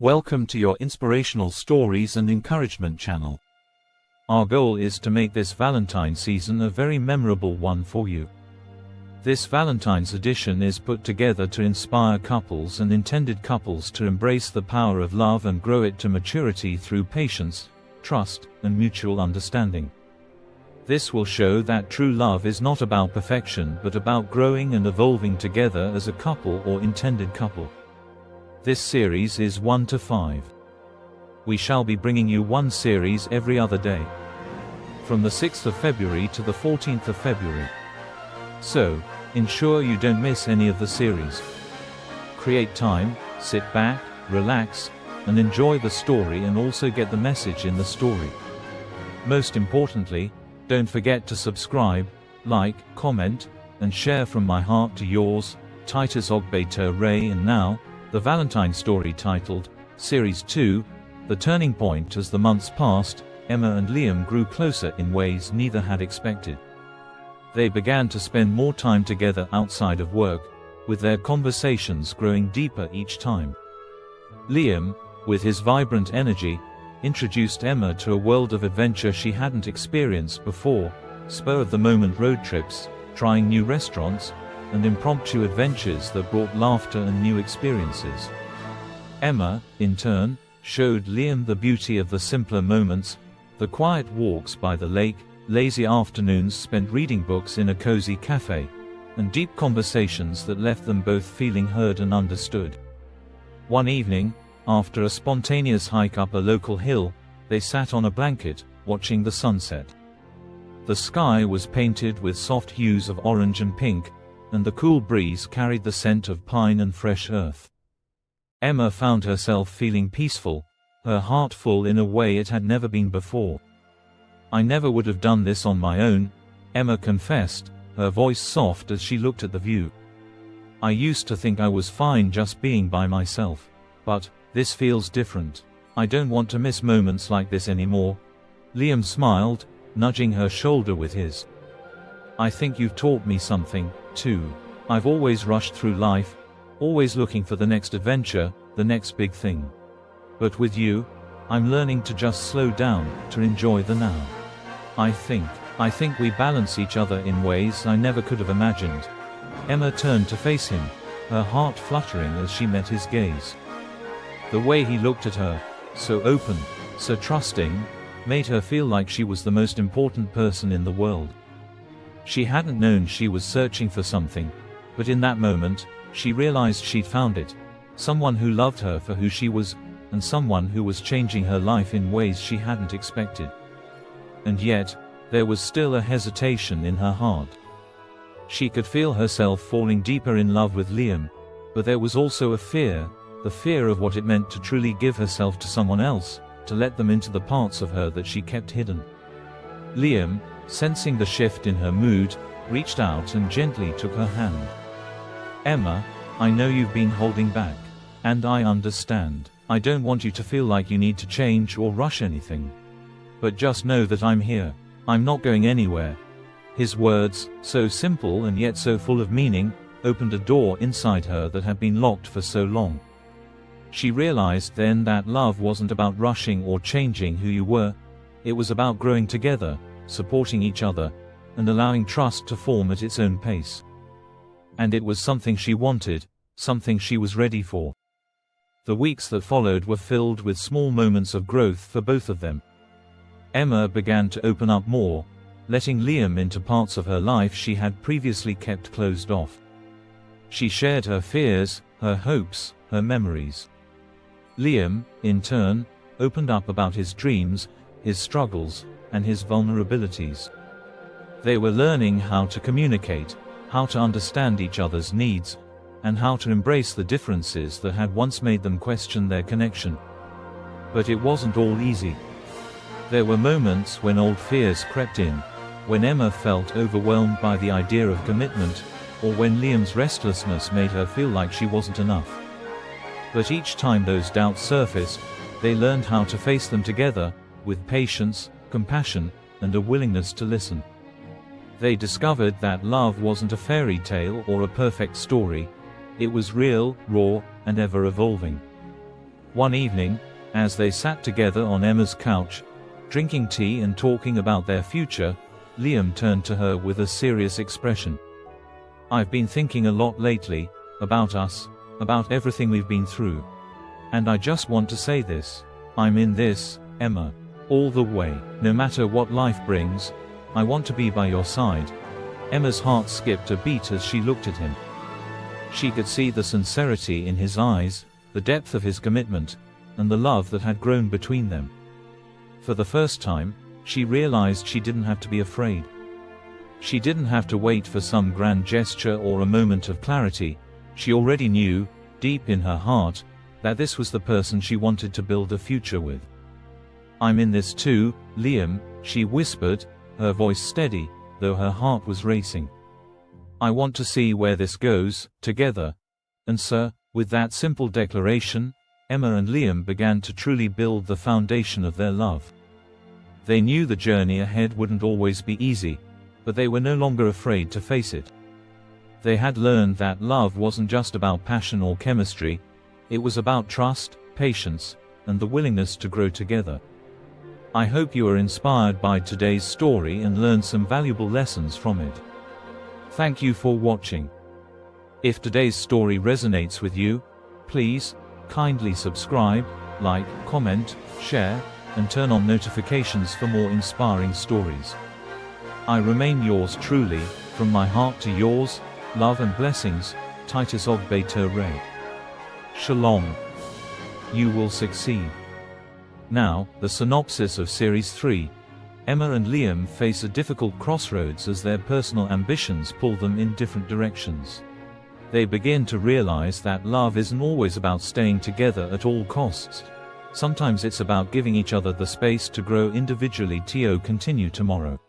Welcome to your inspirational stories and encouragement channel. Our goal is to make this Valentine season a very memorable one for you. This Valentine's edition is put together to inspire couples and intended couples to embrace the power of love and grow it to maturity through patience, trust, and mutual understanding. This will show that true love is not about perfection but about growing and evolving together as a couple or intended couple. This series is 1 to 5. We shall be bringing you one series every other day, from the 6th of February to the 14th of February. So, ensure you don't miss any of the series. Create time, sit back, relax, and enjoy the story and also get the message in the story. Most importantly, don't forget to subscribe, like, comment, and share from my heart to yours, Titus Ogbeter Ray. And now, the Valentine story titled, Series 2, The Turning Point. As the months passed, Emma and Liam grew closer in ways neither had expected. They began to spend more time together outside of work, with their conversations growing deeper each time. Liam, with his vibrant energy, introduced Emma to a world of adventure she hadn't experienced before, spur-of-the-moment road trips, trying new restaurants, and impromptu adventures that brought laughter and new experiences. Emma, in turn, showed Liam the beauty of the simpler moments, the quiet walks by the lake, lazy afternoons spent reading books in a cozy cafe, and deep conversations that left them both feeling heard and understood. One evening, after a spontaneous hike up a local hill, they sat on a blanket, watching the sunset. The sky was painted with soft hues of orange and pink, and the cool breeze carried the scent of pine and fresh earth. Emma found herself feeling peaceful, her heart full in a way it had never been before. "I never would have done this on my own," Emma confessed, her voice soft as she looked at the view. "I used to think I was fine just being by myself. But this feels different. I don't want to miss moments like this anymore." Liam smiled, nudging her shoulder with his. "I think you've taught me something, too. I've always rushed through life, always looking for the next adventure, the next big thing. But with you, I'm learning to just slow down, to enjoy the now. I think we balance each other in ways I never could have imagined." Emma turned to face him, her heart fluttering as she met his gaze. The way he looked at her, so open, so trusting, made her feel like she was the most important person in the world. She hadn't known she was searching for something, but in that moment, she realized she'd found it. Someone who loved her for who she was, and someone who was changing her life in ways she hadn't expected. And yet, there was still a hesitation in her heart. She could feel herself falling deeper in love with Liam, but there was also a fear, the fear of what it meant to truly give herself to someone else, to let them into the parts of her that she kept hidden. Liam, sensing the shift in her mood, reached out and gently took her hand. "Emma, I know you've been holding back. And I understand. I don't want you to feel like you need to change or rush anything. But just know that I'm here. I'm not going anywhere." His words, so simple and yet so full of meaning, opened a door inside her that had been locked for so long. She realized then that love wasn't about rushing or changing who you were. It was about growing together, supporting each other, and allowing trust to form at its own pace. And it was something she wanted, something she was ready for. The weeks that followed were filled with small moments of growth for both of them. Emma began to open up more, letting Liam into parts of her life she had previously kept closed off. She shared her fears, her hopes, her memories. Liam, in turn, opened up about his dreams, his struggles, and his vulnerabilities. They were learning how to communicate, how to understand each other's needs, and how to embrace the differences that had once made them question their connection. But it wasn't all easy. There were moments when old fears crept in, when Emma felt overwhelmed by the idea of commitment, or when Liam's restlessness made her feel like she wasn't enough. But each time those doubts surfaced, they learned how to face them together, with patience, compassion, and a willingness to listen. They discovered that love wasn't a fairy tale or a perfect story. It was real, raw, and ever-evolving. One evening, as they sat together on Emma's couch, drinking tea and talking about their future, Liam turned to her with a serious expression. "I've been thinking a lot lately, about us, about everything we've been through. And I just want to say this. I'm in this, Emma. All the way. No matter what life brings, I want to be by your side." Emma's heart skipped a beat as she looked at him. She could see the sincerity in his eyes, the depth of his commitment, and the love that had grown between them. For the first time, she realized she didn't have to be afraid. She didn't have to wait for some grand gesture or a moment of clarity. She already knew, deep in her heart, that this was the person she wanted to build a future with. "I'm in this too, Liam," she whispered, her voice steady, though her heart was racing. "I want to see where this goes, together." And so, with that simple declaration, Emma and Liam began to truly build the foundation of their love. They knew the journey ahead wouldn't always be easy, but they were no longer afraid to face it. They had learned that love wasn't just about passion or chemistry, it was about trust, patience, and the willingness to grow together. I hope you are inspired by today's story and learned some valuable lessons from it. Thank you for watching. If today's story resonates with you, please, kindly subscribe, like, comment, share, and turn on notifications for more inspiring stories. I remain yours truly, from my heart to yours, love and blessings, Titus Ray. Shalom. You will succeed. Now, the synopsis of Series 3. Emma and Liam face a difficult crossroads as their personal ambitions pull them in different directions. They begin to realize that love isn't always about staying together at all costs. Sometimes it's about giving each other the space to grow individually. To continue tomorrow.